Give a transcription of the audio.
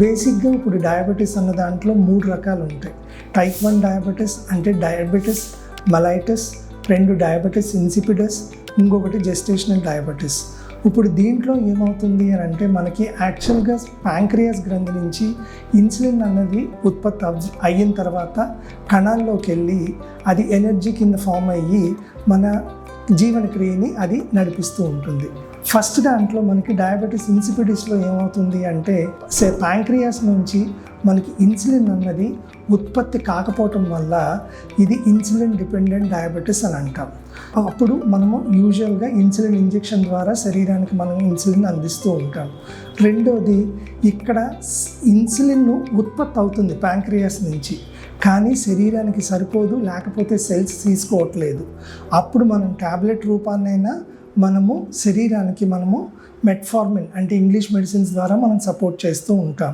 బేసిక్గా ఇప్పుడు డయాబెటీస్ అన్న దాంట్లో 3 రకాలు ఉంటాయి. టైప్ 1 డయాబెటీస్ అంటే డయాబెటీస్ మెలైటస్, 2 డయాబెటీస్ ఇన్సిపిడస్, ఇంకొకటి జెస్టేషనల్ డయాబెటీస్. ఇప్పుడు దీంట్లో ఏమవుతుంది అని అంటే మనకి యాక్చువల్గా ప్యాంక్రియాస్ గ్రంథి నుంచి ఇన్సులిన్ అన్నది ఉత్పత్తి అయిన తర్వాత కణాల్లోకి వెళ్ళి అది ఎనర్జీ కింద ఫామ్ అయ్యి మన జీవనక్రియని అది నడిపిస్తూ ఉంటుంది. ఫస్ట్ దాంట్లో మనకి డయాబెటీస్ ఇన్సిపిడిస్లో ఏమవుతుంది అంటే ప్యాంక్రియాస్ నుంచి మనకి ఇన్సులిన్ అన్నది ఉత్పత్తి కాకపోవటం వల్ల ఇది ఇన్సులిన్ డిపెండెంట్ డయాబెటీస్ అని అంటాం. అప్పుడు మనము యూజువల్గా ఇన్సులిన్ ఇంజెక్షన్ ద్వారా శరీరానికి మనం ఇన్సులిన్ అందిస్తూ ఉంటాం. రెండోది, ఇక్కడ ఇన్సులిన్ ఉత్పత్తి అవుతుంది ప్యాంక్రియాస్ నుంచి, కానీ శరీరానికి సరిపోదు, లేకపోతే సెల్స్ తీసుకోవట్లేదు. అప్పుడు మనం ట్యాబ్లెట్ రూపాన్నైనా మనము శరీరానికి మెట్ఫార్మిన్ అంటే ఇంగ్లీష్ మెడిసిన్స్ ద్వారా మనం సపోర్ట్ చేస్తూ ఉంటాం.